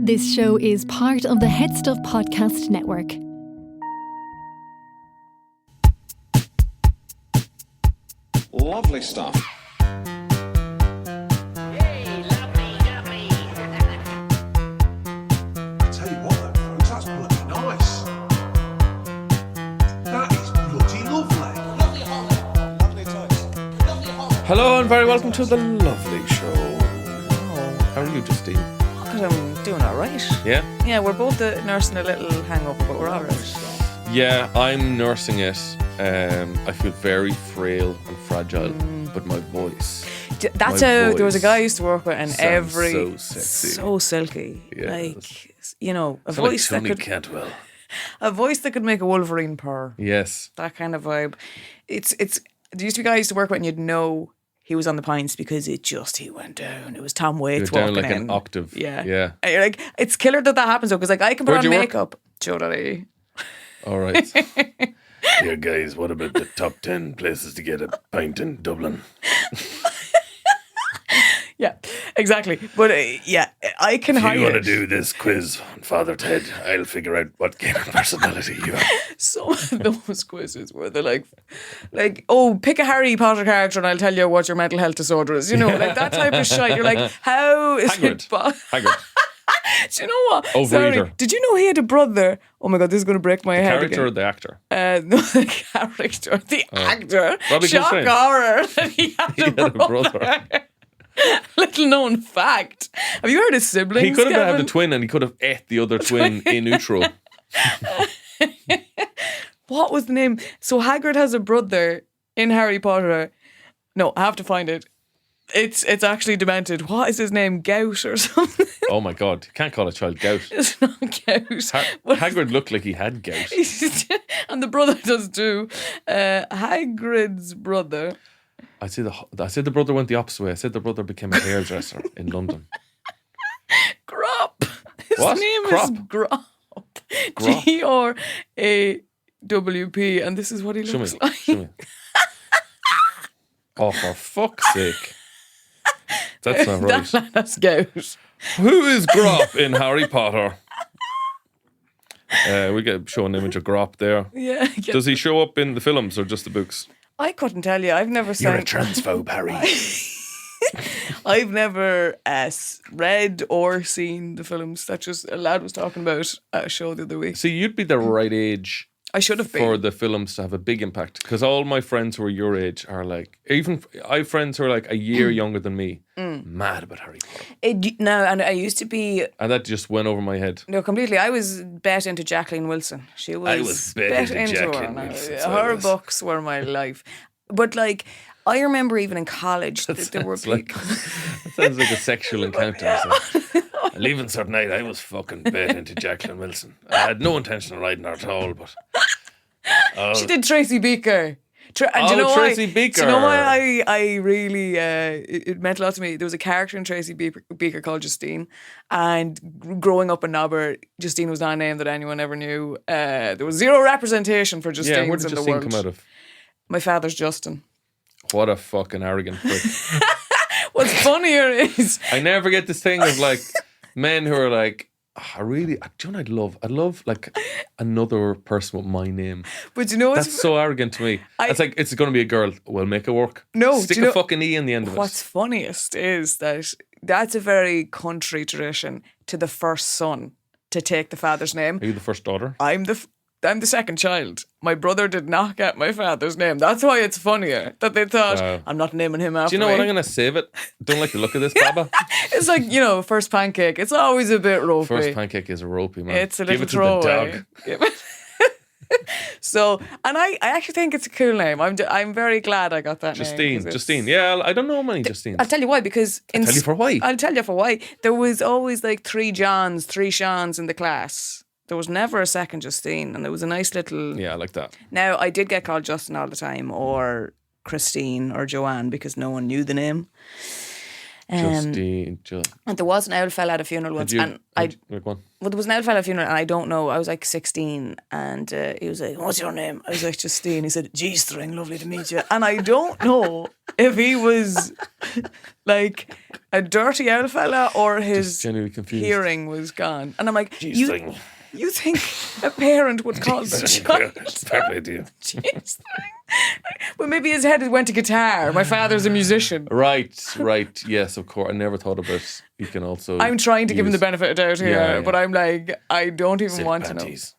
This show is part of the HeadStuff podcast network. Lovely stuff. Hey, lovely, lovely. Tell you what, though, folks, that's bloody nice. That is bloody lovely. Lovely Holly. Lovely toys. Lovely Holly. Hello and very welcome to the Lovely Show. Oh, how are you, Justine? I'm doing all right. Yeah? Yeah, we're both nursing a little hangover, but we're all right. Yeah, I'm nursing it. I feel very frail and fragile, but my voice. That's My how there was a voice guy I used to work with, and sounds every so sexy. so silky, Yeah. like a Sound voice like that Tony could Cantwell. make a Wolverine purr. Yes. That kind of vibe. It's. There used to be a guy I used to work with, and you'd know he was on the pints because he went down. It was Tom Waits You're down walking like in. an octave. Yeah. Yeah. And you're like, it's killer that happens though, because like I can put Where'd on you work? makeup. Joe Daddy. All right. Yeah, guys, what about the top 10 places to get a pint in Dublin? Yeah, exactly. But yeah, I can hire. If you want to do this quiz on Father Ted, I'll figure out what kind of personality you have. Some of those quizzes where they're like, oh, pick a Harry Potter character and I'll tell you what your mental health disorder is. You know, like that type of shit. You're like, how is it? Hagrid. Do you know what? Overeater. Sorry, did you know he had a brother? Oh my God, this is going to break my head Character or again. the actor? No, the character, the actor. Robbie Shock Coltrane. horror that he had, He had a brother. Little known fact. Have you heard of siblings? He could have had Kevin? a twin and he could have ate the other twin in utero. What was the name? So Hagrid has a brother in Harry Potter. No, I have to find it. It's actually demented. What is his name? Gout or something? Oh my God. You can't call a child gout. It's not Gout. What- Hagrid looked like he had gout. And the brother does too. Hagrid's brother. I said the brother went the opposite way. I said the brother became a hairdresser in London. Grop. His What? name Crop? is Grop. Grop. Grawp. And this is what he Show looks me. like. Show me. Oh, for fuck's sake. That's not right. That's Gout. Who is Grop in Harry Potter? We get show an image of Grop there. Yeah. Does he show up in the films or just the books? I couldn't tell you. I've never seen. transphobe, Harry. I've never read or seen the films that just a lad was talking about at a show the other week. See, you'd be the right age I should have been. for the films to have a big impact, because all my friends who are your age are like, even I have friends who are like a year younger than me, mad about Harry Potter, No, and I used to be and that just went over my head. completely. I was bet into Jacqueline Wilson. She was. I was bet into Jacqueline her. Wilson, so Her I was. books were my life. But like, I remember even in college that there were Sounds people. that sounds like a sexual encounter. So. Leaving certain night, I was fucking bet into Jacqueline Wilson. I had no intention of riding her at all, but She did Tracy Beaker. And do you know Tracy why? Beaker. Do you know why I really it meant a lot to me? There was a character in Tracy Beaker called Justine, and growing up in Nobber, Justine was not a name that anyone ever knew. There was zero representation for Justines yeah, where did in the Justine world. come out of? My father's Justin. What a fucking arrogant prick. What's funnier is I never get this thing of like men who are like, oh, do you know what I'd love like another person with my name. but you know what's That's so arrogant to me. It's like, it's going to be a girl. We'll make it work. No, Stick do you a know- fucking E in the end of what's it. funniest is that that's a very country tradition to the first son to take the father's name. Are you the first daughter? I'm the second child. My brother did not get my father's name. That's why it's funnier that they thought, Wow. I'm not naming him after Do you know me. what? I'm going to save it. Don't like the look of this, Baba. It's like, first pancake. It's always a bit ropey. First pancake is ropey, man. It's a Give little it to the throwaway. dog. Give it- So, and I actually think it's a cool name. I'm very glad I got that name. 'cause it's- Justine. Yeah, I don't know many Justines. I'll tell you why, because... I'll tell you for why. I'll tell you for why. There was always like 3 Johns, 3 Seans in the class. There was never a second Justine, and there was a nice little... Yeah, I like that. Now, I did get called Justin all the time, or Christine, or Joanne, because no one knew the name. Justine. And there was an old fella at a funeral once, and Go on. well, there was an old fella at a funeral, and I don't know. I was like 16, and he was like, "What's your name?" I was like, "Justine." He said, "G-string, lovely to meet you." And I don't know if he was like a dirty old fella or his genuinely confused. hearing was gone. And I'm like, G-string. You think a parent would call their child Fair idea. G-string? Well, maybe his head went to guitar. My father's a musician. Right. Yes, of course. I never thought about. You can also. I'm trying to give him the benefit of doubt here, Yeah. but I'm like, I don't even silk want panties.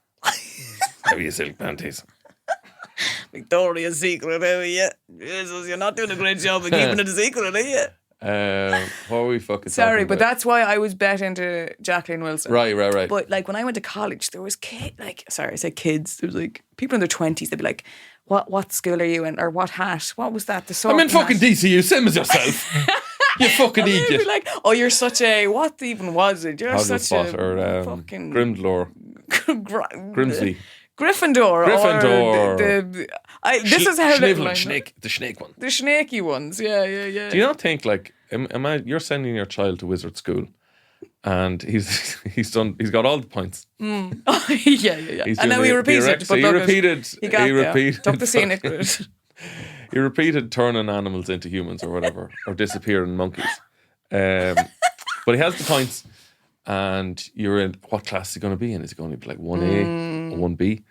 Have you silk panties? to know. Victoria's Secret, how are you? Jesus, you're not doing a great job of keeping it a secret, are you? What were we fucking Sorry, talking but about? that's why I was bet into Jacqueline Wilson. Right. But like when I went to college, there was I said kids. There was like people in their 20s. They'd be like, "What school are you in?" Or "What hat? What was that?" I'm in fucking DCU, same as yourself. You fucking They'd idiot. be like, "Oh, you're such a what even was it? You're such Hogwarts a or fucking Grimdlor. Grimsley. Gryffindor. Gryffindor. This is how they Schnivel, Snake, the snake one. the snaky ones. Yeah. Do you not think like you're sending your child to wizard school, and he's got all the points. yeah. He's And doing now he the repeated. erect- so But he look, repeated. He got there. repeated. Took the scenic route. He repeated turning animals into humans or whatever, or disappearing monkeys. But he has the points, and you're in. What class is he going to be in? Is he going to be like 1A or 1B?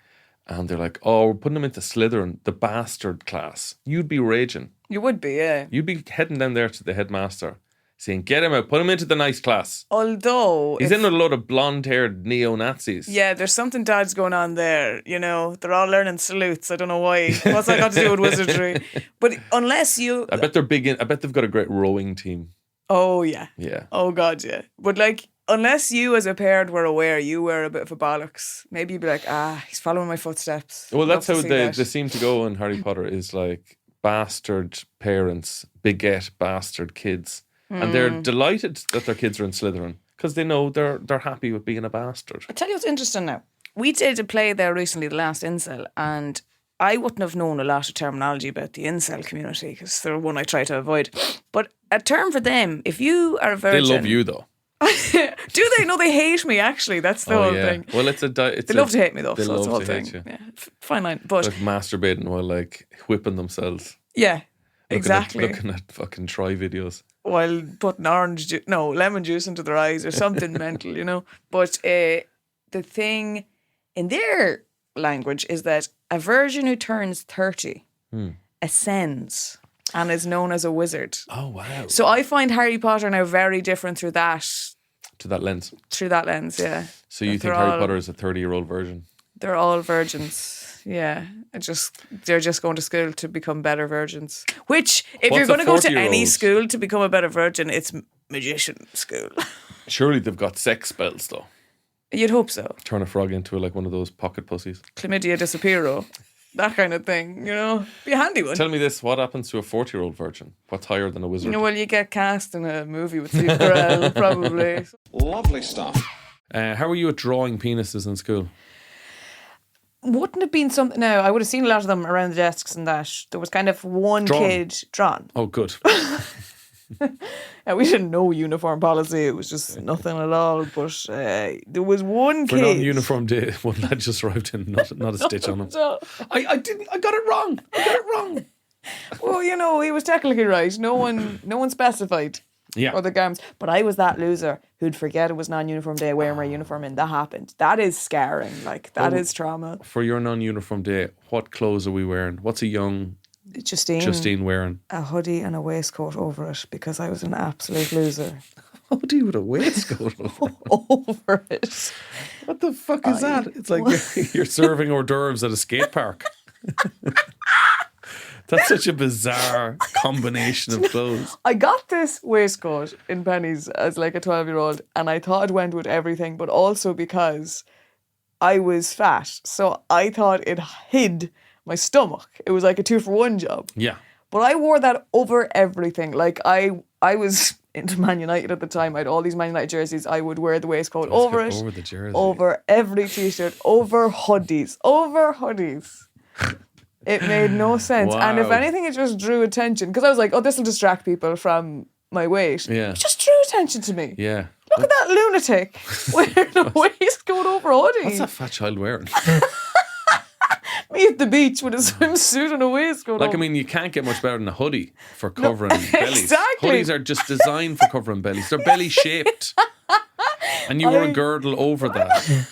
And they're like, "Oh, we're putting him into Slytherin, the bastard class." You'd be raging. You would be, yeah. You'd be heading down there to the headmaster, saying, "Get him out, put him into the nice class." Although He's in with a load of blonde-haired neo-Nazis. yeah, there's something dad's going on there. You know, they're all learning salutes. I don't know why. What's that got to do with wizardry? But unless you, I bet they're big in. I bet they've got a great rowing team. oh yeah, Yeah. oh god, yeah. But like, unless you as a parent were aware, you were a bit of a bollocks. Maybe you'd be like, he's following my footsteps. Well, that's Love how to see they that. seem to go in Harry Potter. Is like bastard parents beget bastard kids, and they're delighted that their kids are in Slytherin because they know they're happy with being a bastard. I'll tell you what's interesting now. We did a play there recently, The Last Incel, and I wouldn't have known a lot of terminology about the incel community because they're one I try to avoid. But a term for them, if you are a They virgin... love you though. Do they? No, they hate me, actually. That's the whole thing. Well, it's They love to hate me, though. They So that's the whole love to thing. hate you. Yeah, fine line. But Like masturbating while like whipping themselves. yeah, exactly. Looking at fucking try videos. While putting lemon juice into their eyes or something mental, you know. But the thing in their language is that a virgin who turns 30 ascends and is known as a wizard. Oh wow! So I find Harry Potter now very different through that lens. yeah. So you That think they're Harry all- Potter is a 30-year-old virgin? They're all virgins. Yeah. They're just going to school to become better virgins. Which, if What's you're going a to go to any 40-year-old? school to become a better virgin, it's magician school. Surely they've got sex spells though. You'd hope so. Turn a frog into like one of those pocket pussies. Chlamydia disappearo. That kind of thing, you know. Be a handy one. Tell me this: what happens to a 40-year-old virgin? What's higher than a wizard? You know, well, you get cast in a movie with Steve Carell, probably. Lovely stuff. How were you at drawing penises in school? Wouldn't have been something. No, I would have seen a lot of them around the desks and that. There was kind of one Drawn. kid drawn. Oh, good. We didn't know uniform policy. It was just nothing at all. But there was one For kid. non-uniform day, one lad just arrived in, not a stitch on him. So, I got it wrong. well, you know, he was technically right. No one specified. Yeah. Or the garments. But I was that loser who'd forget it was non-uniform day, wearing my uniform, and that happened. That is scarring. Like, that is trauma. For your non-uniform day, what clothes are we wearing? What's a young Justine wearing? A hoodie and a waistcoat over it because I was an absolute loser. Hoodie with a waistcoat over. Over it. What the fuck is that? It's like you're serving hors d'oeuvres at a skate park. That's such a bizarre combination of clothes. I got this waistcoat in pennies as like a 12-year-old and I thought it went with everything, but also because I was fat. So I thought it hid my stomach. It was like a 2-for-1 job. Yeah. But I wore that over everything. Like I was into Man United at the time. I had all these Man United jerseys. I would wear the waistcoat over it. Over the jersey. Over every t-shirt. Over hoodies. Over hoodies. It made no sense. And if Wow. anything, it just drew attention. Because I was like, oh, this will distract people from my weight. Yeah. He just drew attention to me. Yeah. Look at that lunatic wearing a waistcoat over a hoodie. What's that fat child wearing? Me at the beach with a swimsuit and a waistcoat Like, I over. mean, you can't get much better than a hoodie for covering bellies. Exactly. Hoodies are just designed for covering bellies. They're belly shaped. And you wear a girdle over that.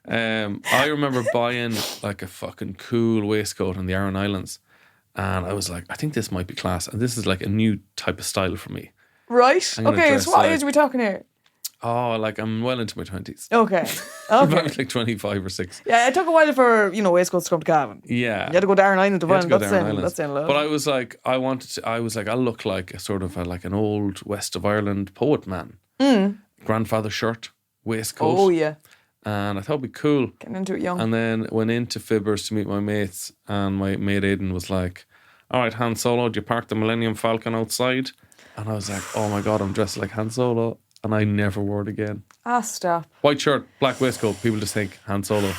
I remember buying like a fucking cool waistcoat on the Aran Islands. And I was like, I think this might be class. And this is like a new type of style for me. Right? I'm gonna Okay, dress so what like- age are we talking here? Oh, like I'm well into my 20s. Okay. I'm Okay. like 25 or 6. Yeah, it took a while for, waistcoats to come to Cavan. Yeah. You had to go to Aran Island to You had find to go them. down islands. That's saying a lot. But I was like, I look like a sort of like an old West of Ireland poet man. Grandfather shirt, waistcoat. Oh, yeah. And I thought it'd be cool. Getting into it young. And then went into Fibbers to meet my mates, and my mate Aidan was like, all right, Han Solo, do you park the Millennium Falcon outside? And I was like, oh my God, I'm dressed like Han Solo. And I never wore it again. Ah, stop. White shirt, black waistcoat, people just think Han Solo.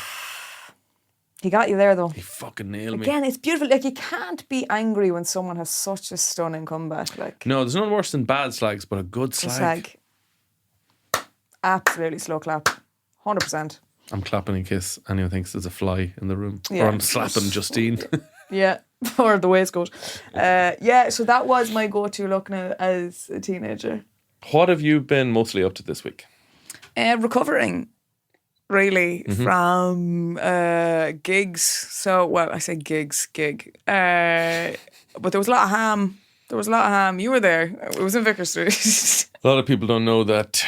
He got you there, though. He fucking nailed me. Again, it's beautiful. Like, you can't be angry when someone has such a stunning comeback. Like, No, there's nothing worse than bad slags, but a good slag. it's like, absolutely slow clap. 100%. I'm clapping in case anyone thinks there's a fly in the room. Yeah. Or I'm slapping Justine. Yeah. Or the waistcoat. Yeah, so that was my go-to look now as a teenager. What have you been mostly up to this week? Recovering, really, Mm-hmm. from gigs. So, well, I say gig. But there was a lot of ham. You were there. It was in Vicar Street. A lot of people don't know that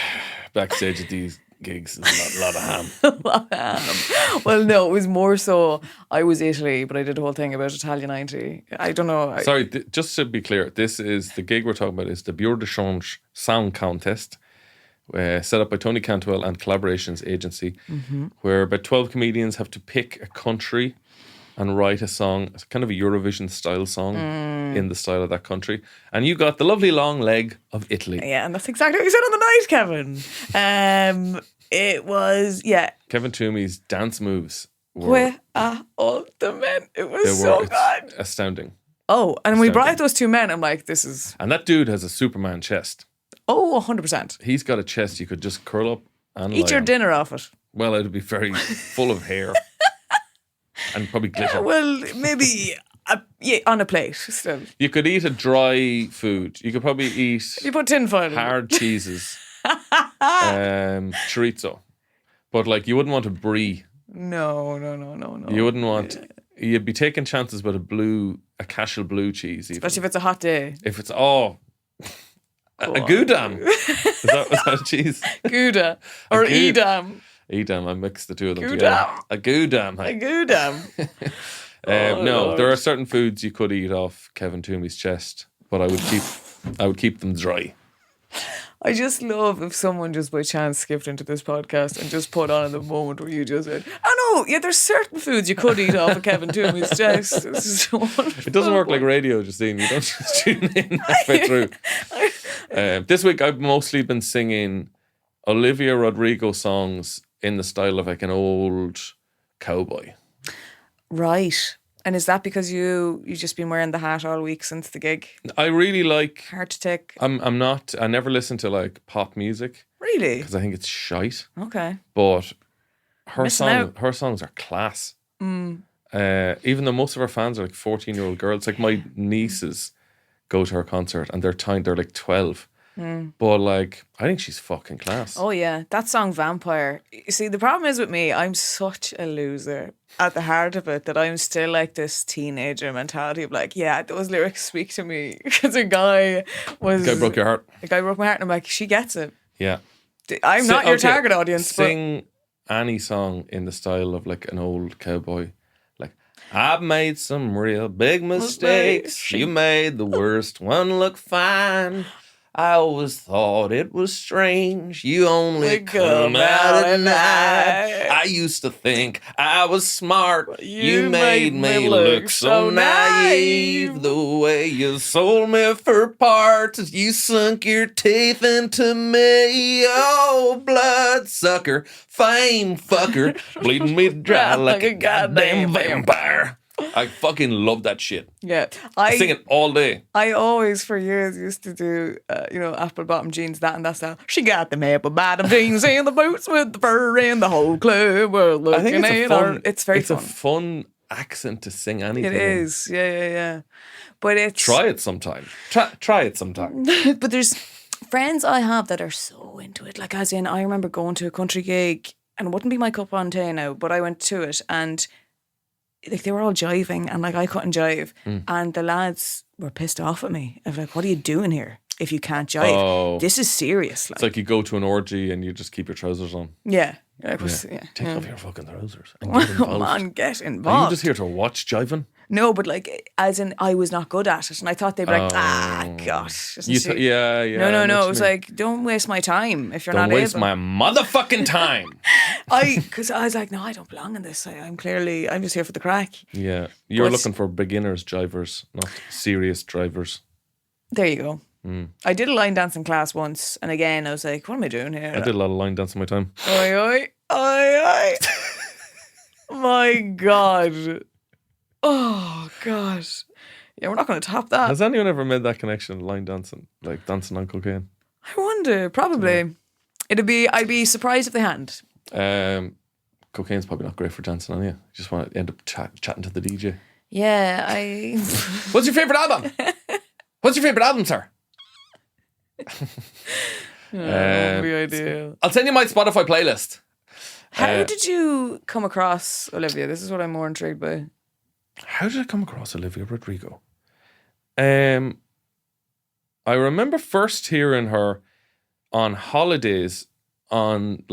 backstage at these gigs is a lot of ham. Well, no, it was more so I was Italy, but I did a whole thing about Italia 90. I don't know. Sorry, just to be clear, this is the gig we're talking about is the Bureau de Change Sound Contest, set up by Tony Cantwell and Collaborations Agency, where about 12 comedians have to pick a country and write a song, it's kind of a Eurovision style song in the style of that country. And you got the lovely long leg of Italy. Yeah, and that's exactly what you said on the night, Kevin. It was, yeah. Kevin Toomey's dance moves were, Where are all the men? It was they so were good. astounding. Oh, and when we brought Astounding. out those two men, I'm like, this is, And that dude has a Superman chest. 100%. He's got a chest you could just curl up and Eat lie your on. dinner off it. Well, it'd be very full of hair. And probably glitter. Well, maybe on a plate still. You could eat a dry food. You could probably eat You put tinfoil in it. hard cheeses. Chorizo. But like you wouldn't want a brie. No. You wouldn't want you'd be taking chances with a cashel blue cheese even. Especially if it's a hot day. If it's a Gouda. Is that a cheese? Gouda. Or Gouda. Edam. Edam, I mixed the two of them Gouda. together. A Gouda. A Gouda. No, Lord. there are certain foods you could eat off Kevin Toomey's chest, but I would keep them dry. I just love if someone just by chance skipped into this podcast and just put on in the moment where you just said, oh no, yeah, there's certain foods you could eat off of Kevin Toomey's chest. This is so wonderful. It doesn't work like radio, Justine. You don't just tune in halfway through. This week I've mostly been singing Olivia Rodrigo songs in the style of like an old cowboy. Right. And is that because you've just been wearing the hat all week since the gig? I really like. Hard to take. I never listen to like pop music Really? because I think it's shite. Okay. But her Missing out. songs are class. Even though most of her fans are like 14-year-old girls, like my nieces go to her concert and they're like 12. But like, I think she's fucking class. Oh yeah, that song Vampire. You see, the problem is with me, I'm such a loser at the heart of it that I'm still like this teenager mentality of like, yeah, those lyrics speak to me because a guy broke your heart. A guy broke my heart, and I'm like, she gets it. Yeah. I'm not your target audience. Sing any song in the style of like an old cowboy. Like, I've made some real big mistakes. You made the worst one look fine. I always thought it was strange. You only come out at night. I used to think I was smart. You made me look so naive. The way you sold me for parts. You sunk your teeth into me. Oh, bloodsucker, fame fucker, bleeding me dry like a goddamn vampire. I fucking love that shit. Yeah. I sing it all day. I always, for years, used to do, apple bottom jeans, that and that style. She got the apple bottom jeans and the boots with the fur and the whole club were looking I think it's at her. It's very It's fun. a fun accent to sing anything. It in. is. Yeah. But it's... Try it sometime. Try it sometime. But there's friends I have that are so into it. Like, as in, I remember going to a country gig, and it wouldn't be my cup on tea now, but I went to it, and like they were all jiving, and like I couldn't jive, and the lads were pissed off at me. I was like, "What are you doing here? If you can't jive, Oh. this is serious." Like, It's like you go to an orgy and you just keep your trousers on. yeah, You're like, Yeah. yeah. Take off your fucking trousers and get Come involved. on, get Are involved. you just here to watch jiving? No, but like, as in, I was not good at it, and I thought they'd be like, gosh, isn't she- Yeah. No, I know no. what It you was mean. like, don't waste my time if you're Don't not waste able. my motherfucking time. Because I was like, no, I don't belong in this. I'm just here for the crack. Yeah. You're But- looking for beginners drivers, not serious drivers. There you go. I did a line dancing class once, and again, I was like, what am I doing here? I did a lot of line dancing in my time. Oi. My God. Oh, God. Yeah, we're not going to top that. Has anyone ever made that connection, line dancing, like dancing on cocaine? I wonder. Probably. I'd be surprised if they hadn't. Cocaine's probably not great for dancing on you. You just want to end up chatting to the DJ. Yeah, What's your favourite album? What's your favourite album, sir? won't be ideal. I'll send you my Spotify playlist. How did you come across Olivia? This is what I'm more intrigued by. How did I come across Olivia Rodrigo? I remember first hearing her on holidays in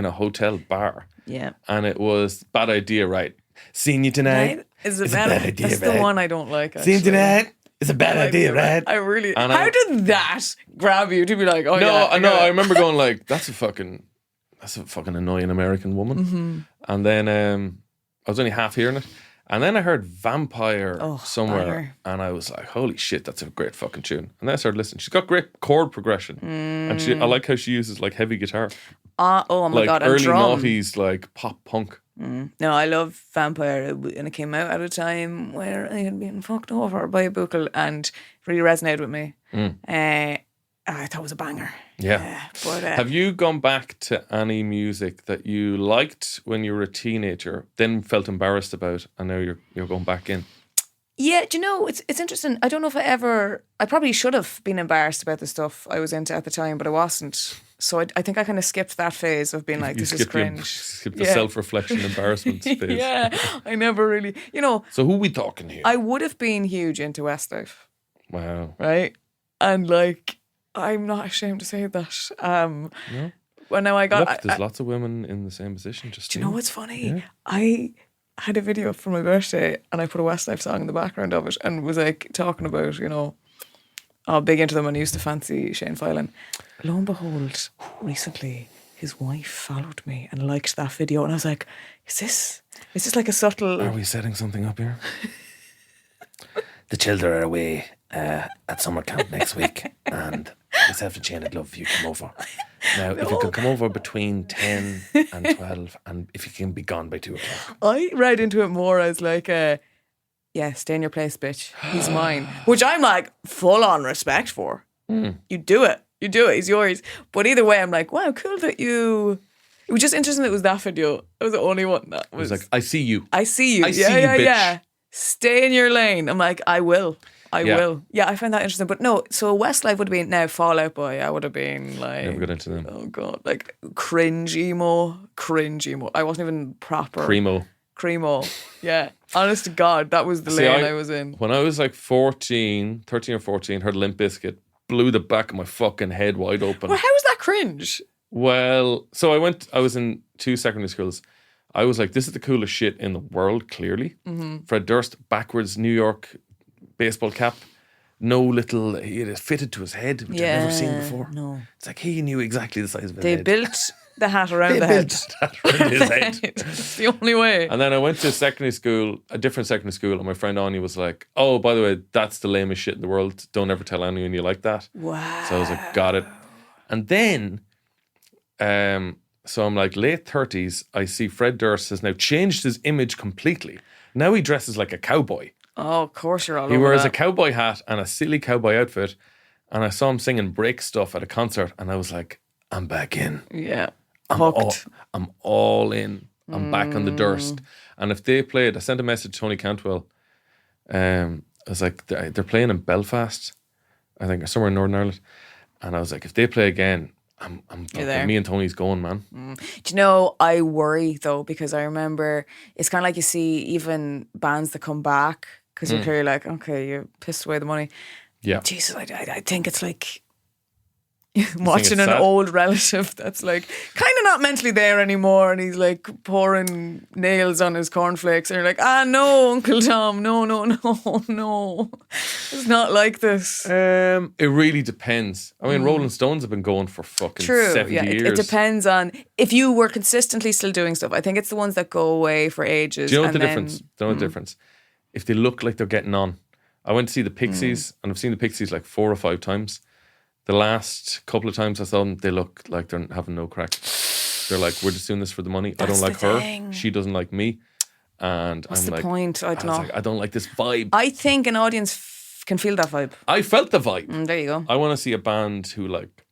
a hotel bar. Yeah. And it was Bad Idea, right? Seeing you tonight. Right? Is it It's a bad? bad idea, That's right? the one I don't like. Seeing Actually. you tonight. It's a bad idea, right? I really. And how I- did that grab you to be like, oh No, yeah? I know. I remember going like, that's a fucking annoying American woman. Mm-hmm. And then I was only half hearing it. And then I heard Vampire somewhere. banger. And I was like, holy shit, that's a great fucking tune. And then I started listening. She's got great chord progression. And I like how she uses like heavy guitar. Oh my Like God! And early drum. noughties, like pop punk. No, I love Vampire, and it came out at a time where I had been fucked over by a buckle and really resonated with me. I thought it was a banger. Yeah. But Have you gone back to any music that you liked when you were a teenager, then felt embarrassed about, and now you're going back in? yeah, do you know, it's interesting. I don't know if I probably should have been embarrassed about the stuff I was into at the time, but I wasn't. So I think I kind of skipped that phase of being like, You this is cringe. skip the Yeah. self-reflection, embarrassment phase. Yeah, I never really, So who we talking here? I would have been huge into Westlife, Wow. right? And like, I'm not ashamed to say that. No? Well, now I got. Look, there's lots of women in the same position. Just Do you know what's funny? Yeah. I had a video for my birthday and I put a Westlife song in the background of it and was like talking about, big into them and used to fancy Shane Filan. Lo and behold, recently his wife followed me and liked that video and I was like, is this like a subtle... Are we setting something up here? The children are away at summer camp next week, and myself and Shane would love if you come over. Now, if you could come over between 10 and 12, and if you can be gone by 2 o'clock. I read into it more as like, yeah, stay in your place, bitch. He's mine. Which I'm like, full on respect for. You do it. He's yours. But either way, I'm like, wow, cool that you... It was just interesting that it was that video. It was the only one that It was... was like, I see you. I see you. I see you, bitch. Yeah. Stay in your lane. I'm like, I will. I Yeah. will. Yeah, I find that interesting. But no, so Westlife would have been, now Fall Out Boy, I would have been like... Never got into them. Oh, God. Like, cringe emo. I wasn't even proper. Primo. Yeah. Honest to God, that was the See, lane I was in. When I was like 13 or 14, heard Limp Bizkit, blew the back of my fucking head wide open. Well, how is that cringe? Well, so I was in 2 secondary schools. I was like, this is the coolest shit in the world, clearly. Fred Durst, backwards New York baseball cap. No little, he had it fitted to his head, which I've never seen before. No. It's like he knew exactly the size of his They head. built the hat around They the head. built that around his head. It's the only way. And then I went to a different secondary school, and my friend Anya was like, oh, by the way, that's the lamest shit in the world. Don't ever tell anyone you like that. Wow. So I was like, got it. And then So I'm like, late 30s, I see Fred Durst has now changed his image completely. Now he dresses like a cowboy. Oh, of course you're all He over wears a that. cowboy hat and a silly cowboy outfit. And I saw him singing break stuff at a concert. And I was like, I'm back in. Yeah. I'm all in. I'm back on the Durst. And if they played, I sent a message to Tony Cantwell. I was like, they're playing in Belfast, I think, or somewhere in Northern Ireland. And I was like, if they play again, I'm there. me and Tony's going, man. Do you know, I worry though, because I remember it's kind of like you see even bands that come back because you're clearly like, okay, you pissed away the money. Yeah. Jesus, I think it's like watching it's an sad? old relative that's like kind of not mentally there anymore, and he's like pouring nails on his cornflakes, and you're like, no, Uncle Tom, no, it's not like this. It really depends. I mean, Rolling Stones have been going for fucking True, 70 yeah, years. it depends on if you were consistently still doing stuff. I think it's the ones that go away for ages. Do you know what and the then- difference? Do you know the difference? If they look like they're getting on. I went to see the Pixies, and I've seen the Pixies like 4 or 5 times. The last couple of times I saw them, they look like they're having no crack. They're like, we're just doing this for the money. I That's don't like the her. thing. She doesn't like me. And What's I'm the like, point? I don't was know. like, I don't like this vibe. I think an audience can feel that vibe. I felt the vibe. There you go. I want to see a band who like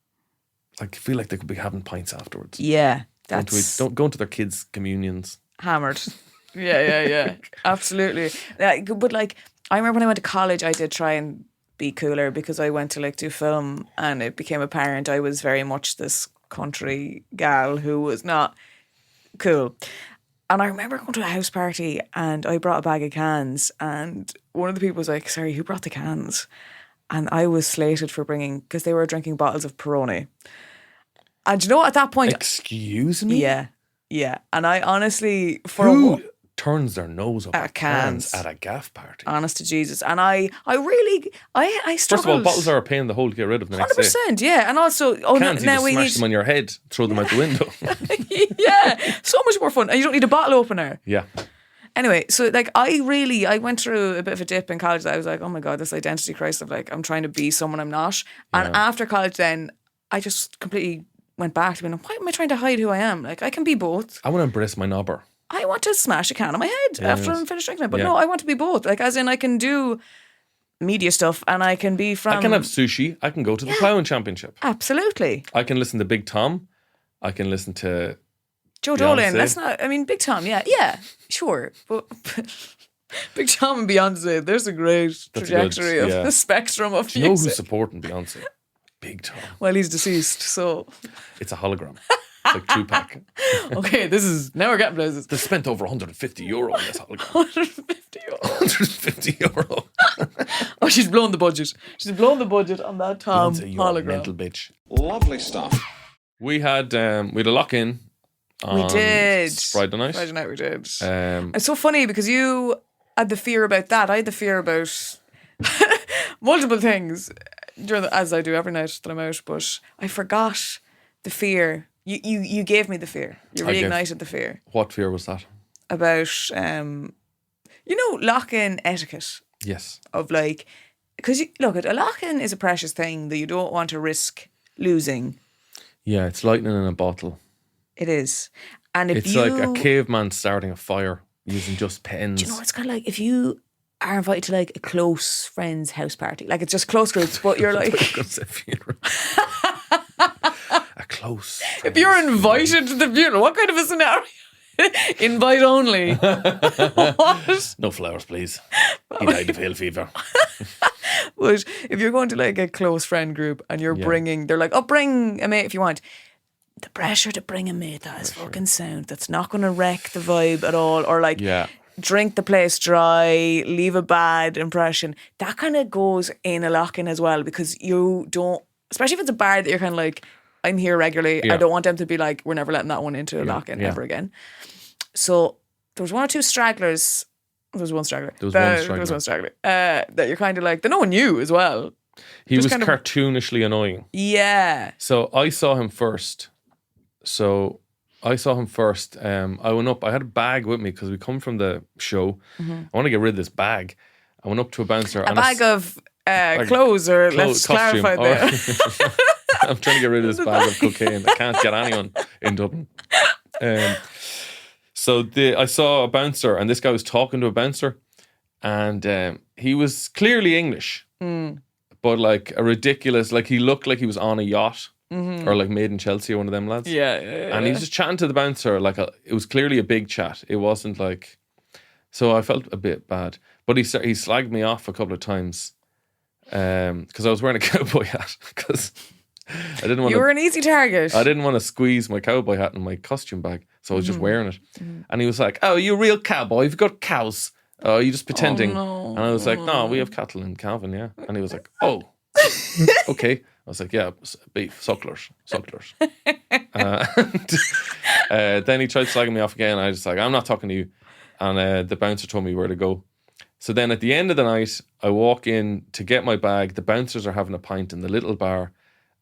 feel like they could be having pints afterwards. Yeah, Going that's going to their kids' communions. hammered. Yeah. Absolutely. But like, I remember when I went to college, I did try and be cooler because I went to like do film, and it became apparent I was very much this country gal who was not cool. And I remember going to a house party, and I brought a bag of cans, and one of the people was like, sorry, who brought the cans? And I was slated for bringing, because they were drinking bottles of Peroni. And you know what, at that point, Excuse me? yeah. And I honestly, for Who turns their nose up At at cans cans. at a gaff party? honest to Jesus, and I really, I struggled. First of all, bottles are a pain in the hole to get rid of the next day. 100%, yeah. And also, Cans, you now just we smash need, them on your head, throw them out the window. yeah, so much more fun. And you don't need a bottle opener. Yeah. Anyway, so like I went through a bit of a dip in college that I was like, oh my God, this identity crisis of like, I'm trying to be someone I'm not. And after college then, I just completely went back to being like, why am I trying to hide who I am? Like, I can be both. I want to embrace my knobber. I want to smash a can on my head after I'm finished drinking it. But Yeah. no, I want to be both. Like, as in I can do media stuff and I can be from... I can have sushi. I can go to the ploughing championship. Absolutely. I can listen to Big Tom. I can listen to Joe Beyonce. Dolan, that's not... I mean, Big Tom, yeah, sure. But Big Tom and Beyonce, there's a great That's trajectory good, of yeah. the spectrum of Do you know who's music. supporting Beyonce? Big Tom. Well, he's deceased, so... It's a hologram. It's like Tupac. Okay, this is... Now we're getting places. They spent over 150 euro on this hologram. 150 euro. 150 euro. Oh, she's blown the budget. She's blown the budget on that Tom Beyonce, you're a hologram. mental bitch. Lovely stuff. We had a lock in. We did. Friday night. Friday night we did. Um, It's so funny because you had the fear about that. I had the fear about multiple things as I do every night that I'm out. But I forgot the fear. You gave me the fear. You I gave- reignited the fear what fear was that? about lock-in etiquette Yes. of like, because look, a lock-in is a precious thing that you don't want to risk losing. Yeah, it's lightning in a bottle. It is, and if It's you like a caveman starting a fire using just pens. Do you know, it's kind of like if you are invited to like a close friend's house party, like it's just close groups, but you're like, a close. if you're invited to the funeral, what kind of a scenario? Invite only. What? No flowers, please. He died of hay fever. But if you're going to like a close friend group and you're bringing, they're like, oh, bring a mate if you want. The pressure to bring a mate that is fucking sound, that's not going to wreck the vibe at all, or like drink the place dry, leave a bad impression. That kind of goes in a lock-in as well, because you don't, especially if it's a bar that you're kind of like, I'm here regularly. Yeah. I don't want them to be like, we're never letting that one into a lock-in ever again. So there was one or two stragglers. There was one straggler. There was one straggler. That you're kind of like, that no one knew as well. He Just was kind of- cartoonishly annoying. Yeah. So I saw him first. I went up. I had a bag with me because we come from the show. I want to get rid of this bag. I went up to a bouncer. A bag of clothes, or let's costume, clarify there. I'm trying to get rid of this bag of cocaine. I can't get anyone. in Dublin. So I saw a bouncer, and this guy was talking to a bouncer, and he was clearly English, but like a ridiculous, like he looked like he was on a yacht or like Made in Chelsea or one of them lads. Yeah. And he was just chatting to the bouncer, like it was clearly a big chat. It wasn't like, so I felt a bit bad. But he slagged me off a couple of times because I was wearing a cowboy hat because I didn't want You were an easy target. I didn't want to squeeze my cowboy hat in my costume bag, so I was just wearing it. And he was like, "Oh, you a real cowboy? You've got cows? Oh, you just pretending?" no. And I was like, "No, we have cattle in Calvin, yeah." And he was like, "Oh, okay." I was like, "Yeah, beef, sucklers." And then he tried slagging me off again. I was like, "I'm not talking to you." And the bouncer told me where to go. So then at the end of the night, I walk in to get my bag. The bouncers are having a pint in the little bar,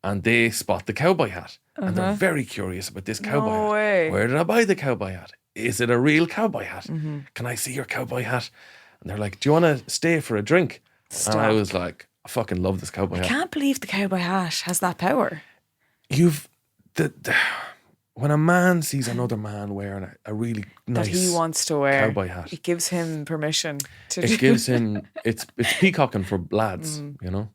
and they spot the cowboy hat. And they're very curious about this cowboy hat. way. Where did I buy the cowboy hat? Is it a real cowboy hat? Can I see your cowboy hat? And they're like, "Do you want to stay for a drink?" And I was like, "I fucking love this cowboy hat." Can't believe the cowboy hat has that power. When a man sees another man wearing a really nice That he wants to wear. cowboy hat, It gives him permission to it gives him it's peacocking for lads, you know.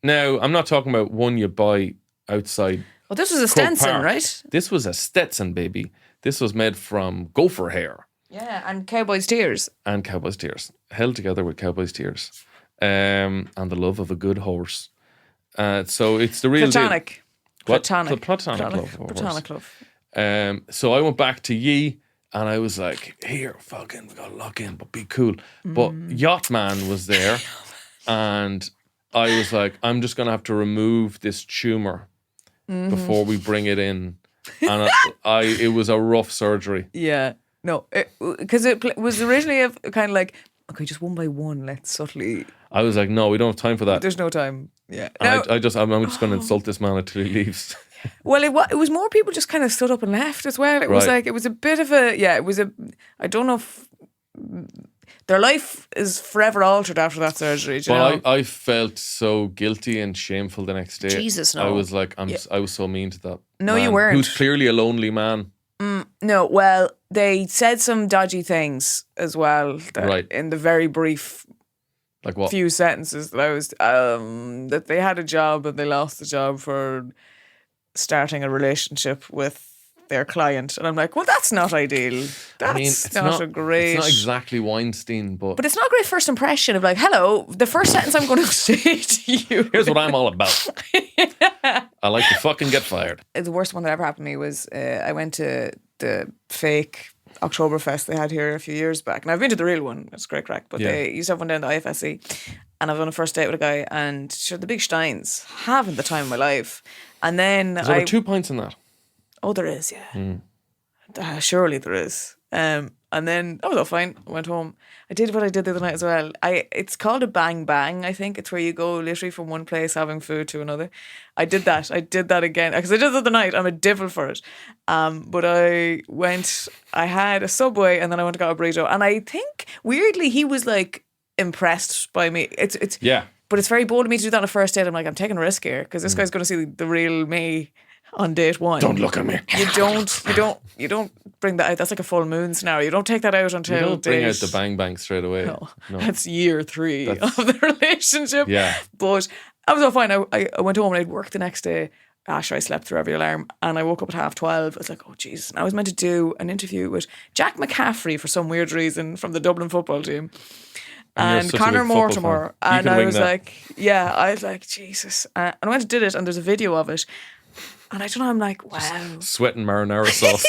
Now I'm not talking about one you buy outside. Well, this was a Croke Stenson, Park. right? This was a Stetson, baby. This was made from gopher hair Yeah, and cowboy's tears. and cowboy's tears, held together with cowboy's tears, and the love of a good horse. So it's the real deal. Platonic. What? Platonic. Platonic love. of course. Platonic love. So I went back to Yee and I was like, "Here, fucking, we got to lock in, but be cool." But Yacht Man was there, and I was like, "I'm just gonna have to remove this tumor before we bring it in," and it was a rough surgery. Yeah. No, because it was originally a kind of like, okay, just one by one, let's subtly. I was like, "No, we don't have time for that." There's no time. Yeah. And No, I'm just going to insult this man until he leaves. well, it was more people just kind of stood up and left as well. It was Right. like, it was a bit of a, yeah, it was a, I don't know if their life is forever altered after that surgery. Do you know? But I felt so guilty and shameful the next day. Jesus, no. I was like, I was so mean to that. No, you man, weren't. Who's clearly a lonely man. No, well, they said some dodgy things as well Right. in the very brief Like what? few sentences that I was that they had a job and they lost the job for starting a relationship with their client, and I'm like, well, that's not ideal. That's it's not a great. It's not exactly Weinstein, but But it's not a great first impression of like, hello, the first sentence I'm going to say to you. here's what I'm all about. I like to fucking get fired. The worst one that ever happened to me was I went to the fake Oktoberfest they had here a few years back. And I've been to the real one. It's great crack. But Yeah. they used to have one down at the IFSC. And I was on a first date with a guy, and sure, the big Steins, having the time of my life. And then Is there 2 pints in that? oh, there is, yeah. Surely there is. And then I was all fine. I went home. I did what I did the other night as well. It's called a bang bang. I think it's where you go literally from one place having food to another. I did that. I did that again because I did it the other night. I'm a devil for it. But I had a Subway, and then I went to get a burrito. And I think weirdly he was like impressed by me. It's Yeah. But it's very bold of me to do that on a first date. I'm like, I'm taking a risk here because this guy's going to see the real me on date one. Don't look at me. You don't bring that out. That's like a full moon scenario. You don't take that out until You don't bring date. out the bang bang straight away. No, No. that's year 3 of the relationship. Yeah. But I was all fine. I went home and I'd work the next day. Sure, I slept through every alarm, and I woke up at 12:30. I was like, oh Jesus. And I was meant to do an interview with Jack McCaffrey for some weird reason from the Dublin football team. And you're And such a Conor big football Mortimer. fan. You And can I wing was that. like, Jesus. And I went and did it, and there's a video of it. And I don't know, I'm like, wow. Sweating marinara sauce.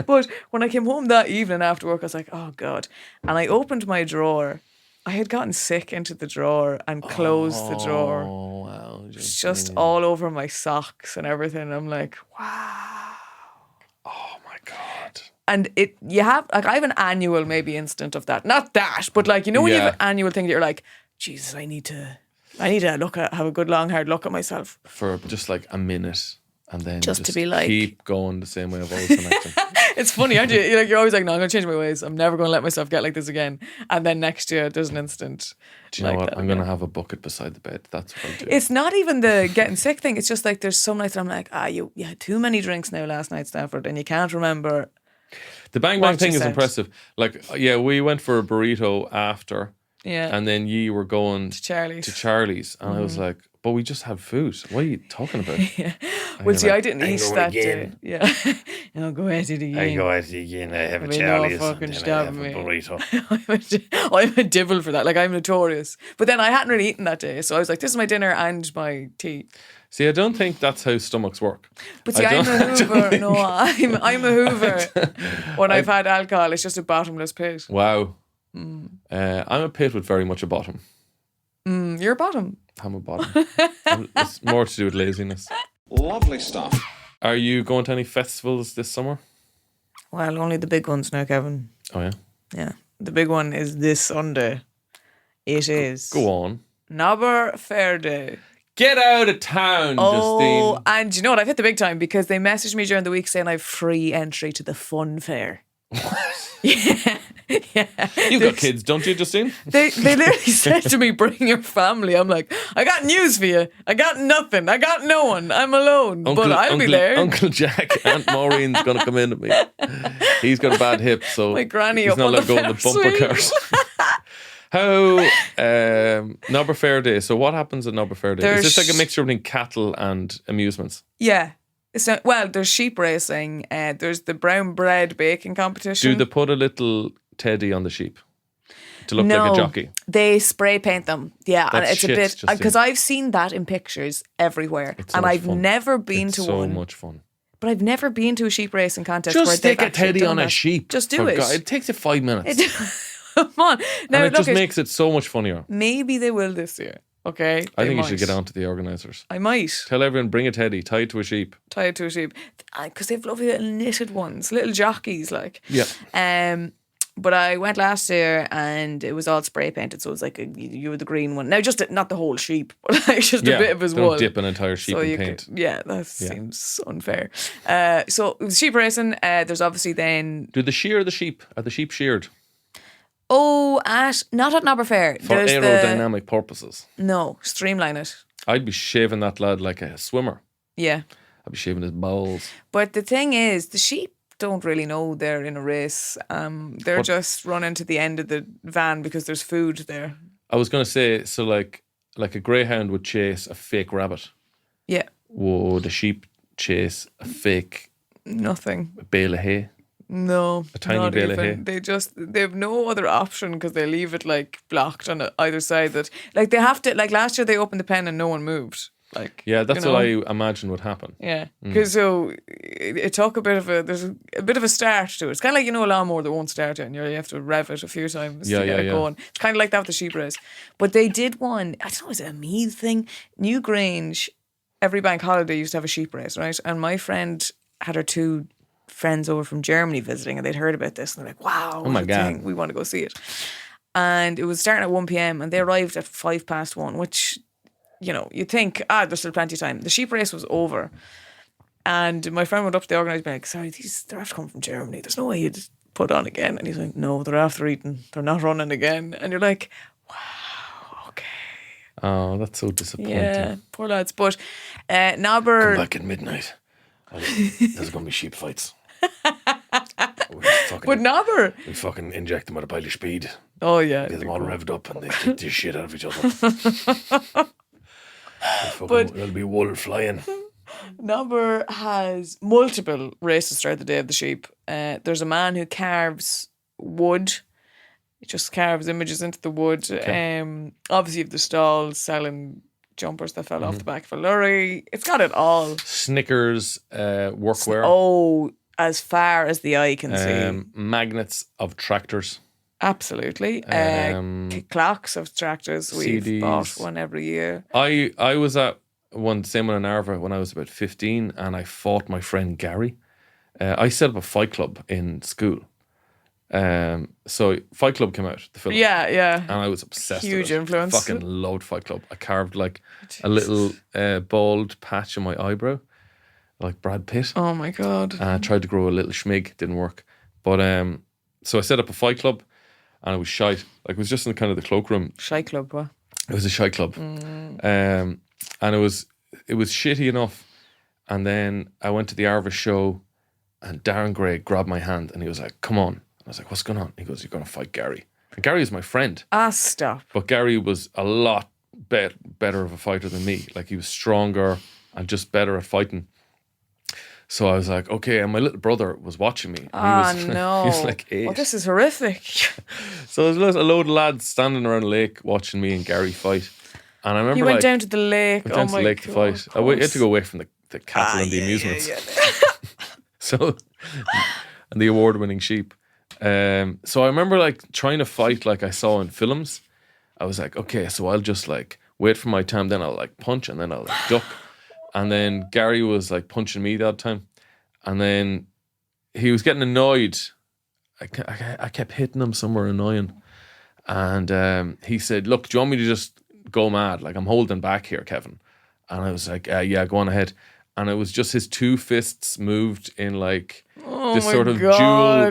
But when I came home that evening after work, I was like, oh God. And I opened my drawer. I had gotten sick into the drawer and closed the drawer. Oh, wow. It's just all over my socks and everything. I'm like, wow. Oh, my God. And I have an annual maybe instant of that. Not that, but like, you know when you have an annual thing that you're like, Jesus, I need to have a good long hard look at myself. For just like a minute. and then Just to be like- keep going the same way I've always been acting. It's funny, aren't you? You're always like, no, I'm going to change my ways. I'm never going to let myself get like this again. And then next year, there's an instant. Do you know like what? that I'm again. going to have a bucket beside the bed. That's what I'll do. It's not even the getting sick thing. It's just like there's some nights that I'm like, you had too many drinks now last night, Stafford, and you can't remember. The Bang Bang what thing you is said. impressive. Like, yeah, we went for a burrito after, Yeah. and then you were going To Charlie's. to Charlie's, and I was like, but we just had food. What are you talking about? Well, see, like, I didn't eat going that day. again. Yeah. I'll go at it again. I go out again, I have a There'll be no Charlie's fucking and then I stabbing have a me. burrito. I'm a devil for that. Like, I'm notorious. But then I hadn't really eaten that day. So I was like, this is my dinner and my tea. See, I don't think that's how stomachs work. But see, I I'm don't- a Hoover. No, I'm a Hoover. When I've had alcohol, it's just a bottomless pit. Wow. Mm. I'm a pit with very much a bottom. You're a bottom. I'm a bottom. It's more to do with laziness. Lovely stuff. Are you going to any festivals this summer? Well, only the big ones now, Kevin. Oh, yeah. Yeah. The big one is this Sunday. It is. Go on. Nobber Fair Day. Get out of town, Oh, Justine. and you know what? I've hit the big time because they messaged me during the week saying I've free entry to the fun fair. Yeah. You've got kids, don't you, Justine? They literally said to me, bring your family. I'm like, I got news for you. I got nothing. I got no one. I'm alone. but I'll be there. Uncle Jack, Aunt Maureen's going to come in at me. He's got a bad hip, so My granny he's up not on allowed the to go in the Ferris bumper wheel. cars. How Nobber Fair Day? So what happens at Nobber Fair Day? Is this like a mixture between cattle and amusements? Yeah. It's not, well, there's sheep racing. There's the brown bread baking competition. Do they put a little teddy on the sheep to look like a jockey? They spray paint them. Yeah, and That's it's shit, a bit Justine. because I've seen that in pictures everywhere, It's so and much I've fun. never been It's to so one. much fun. But I've never been to a sheep racing contest. where Just they've stick a actually teddy done on a that. sheep. Just do for it. God. It takes you 5 minutes. Come on. Now, And it look, just makes it so much funnier. maybe they will this year. Okay, I They think you should might. get on to the organisers. I might Tell everyone, bring a teddy, tie it to a sheep. tie it to a sheep because they have lovely little knitted ones, little jockeys like. Yeah. But I went last year and it was all spray painted, so it was like you were the green one. Now, just not the whole sheep, but like just a bit of his don't wool. dip an entire sheep So in you paint. could, that seems unfair. So it was sheep racing. There's obviously then Do they shear the sheep? Are the sheep sheared? not at Nobber Fair. For There's aerodynamic purposes. no, streamline it. I'd be shaving that lad like a swimmer. Yeah. I'd be shaving his bowels. But the thing is, the sheep don't really know they're in a race. They're just running to the end of the van because there's food there. I was going to say, so like a greyhound would chase a fake rabbit. Yeah, Would a sheep chase a fake nothing. bale of hay? No, A tiny not bale of even. hay. They have no other option because they leave it like blocked on either side. That like they have to like last year they opened the pen and no one moved. Like Yeah, that's you know? what I imagine would happen. Yeah, because so it took a bit of there's a bit of a start to it. It's kind of like a lawnmower that won't start it, and you have to rev it a few times Yeah, to get yeah, it yeah. going. It's kind of like that with the sheep race. But they did one. I don't know, is it a Meath thing? Newgrange. Every bank holiday used to have a sheep race, right? And my friend had her 2 friends over from Germany visiting, and they'd heard about this, and they're like, "Wow, Oh my what a God. thing. We want to go see it." And it was starting at 1 p.m. and they arrived at 1:05, which. You think, there's still plenty of time. The sheep race was over. And my friend went up to the organiser, being like, sorry, they're after coming from Germany. There's no way you'd put on again. And he's like, no, they're after eating. They're not running again. And you're like, wow, okay. Oh, that's so disappointing. Yeah, poor lads. But Nobber... Back at midnight. There's going to be sheep fights. But Nobber... We fucking inject them with a pile of speed. Oh, yeah. Get them all revved up and they kick the shit out of each other. There'll be wool flying. Nobber has multiple races throughout the day of the sheep. There's a man who carves wood. He just carves images into the wood. Okay. Obviously, you have the stalls selling jumpers that fell off the back of a lorry. It's got it all. Snickers, workwear, Oh, as far as the eye can see. magnets of tractors. Absolutely. Clocks of tractors. We've CDs. bought one every year. I was at same one in Arva when I was about 15 and I fought my friend Gary. I set up a fight club in school. So Fight Club came out, the film. Yeah. And I was obsessed with Huge it. influence. Fucking loved Fight Club. I carved like a little bald patch on my eyebrow. like Brad Pitt. Oh my God. And I tried to grow a little schmig, didn't work. But so I set up a fight club, and it was shite. Like, it was just in kind of the cloakroom. Shy club, what? It was a shite club, and it was shitty enough. And then I went to the Arvis show, and Darren Gray grabbed my hand, and he was like, "Come on." I was like, "What's going on?" He goes, "You're going to fight Gary." And Gary is my friend, Stop. but Gary was a lot better of a fighter than me. Like, he was stronger and just better at fighting. So I was like, okay, and my little brother was watching me. And No. he was like 8. Oh, this is horrific. So there was a load of lads standing around the lake watching me and Gary fight. And I remember You went down to the lake. went down to the lake to fight. I had to go away from the cattle and the amusements. So, and the award-winning sheep. So I remember like trying to fight like I saw in films. I was like, okay, so I'll just like wait for my time, then I'll like punch, and then I'll like duck. And then Gary was like punching me that time. And then he was getting annoyed. I kept hitting him somewhere annoying. And he said, look, do you want me to just go mad? Like, I'm holding back here, Kevin. And I was like, yeah, go on ahead. And it was just his 2 fists moved in like this sort of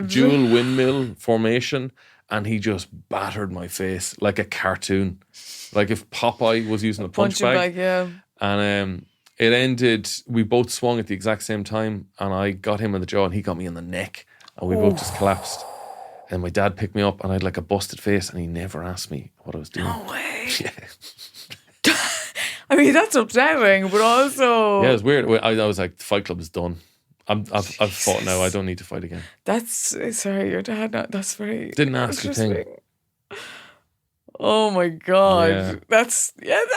dual windmill formation. And he just battered my face like a cartoon. Like if Popeye was using a punch bag. Yeah. And it ended, we both swung at the exact same time, and I got him in the jaw and he got me in the neck, and we both just collapsed. And my dad picked me up, and I had like a busted face, and he never asked me what I was doing. No way. Yeah. I mean, that's upsetting, but also... Yeah, it was weird. I was like, the fight club is done. I've fought now. I don't need to fight again. Sorry, your dad, that's very... Didn't ask a thing. Oh my God. Yeah. That's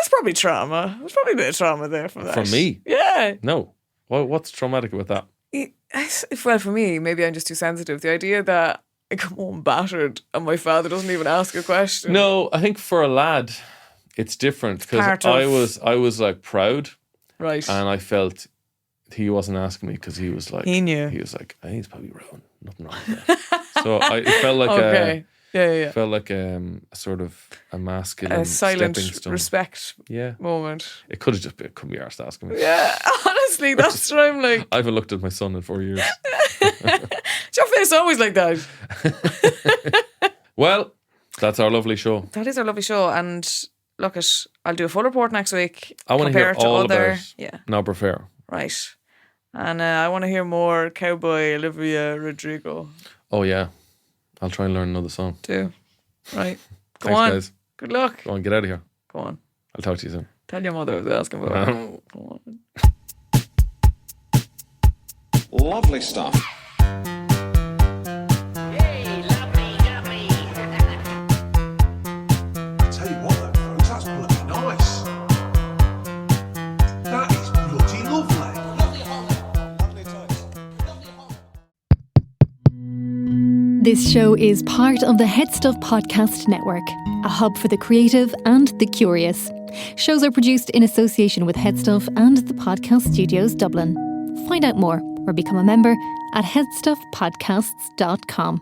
probably trauma. There's probably a bit of trauma there from that. From me? Yeah. No. What's traumatic about that? Well, for me, maybe I'm just too sensitive. The idea that I come home battered and my father doesn't even ask a question. No, I think for a lad, it's different because I was like proud, Right. and I felt he wasn't asking me because he was like He knew. He was like, hey, he's probably wrong. Nothing wrong with that. So it felt like Okay. Yeah. felt like a sort of a masculine A silent stepping stone. respect Yeah, moment. it could have just been. It couldn't be arsed asking me. Yeah, honestly, that's what I'm like. I haven't looked at my son in 4 years. Is your face always like that? Well, that's our lovely show. That is our lovely show, and look, I'll do a full report next week. I want to hear compare it all other, about yeah, Nobber Fair. right. And I want to hear more Cowboy Olivia Rodrigo Oh yeah, I'll try and learn another song. too. Right, go Thanks, on. guys. Good luck. Go on, get out of here. Go on. I'll talk to you soon. Tell your mother I was asking about it. Go on. Lovely stuff. Hey, lovely, lovely. Tell you what, though, folks, that's bloody nice. That is bloody lovely. Lovely home. Lovely touch. Lovely home. This show is part of the HeadStuff Podcast Network, a hub for the creative and the curious. Shows are produced in association with HeadStuff and the Podcast Studios Dublin. Find out more or become a member at headstuffpodcasts.com.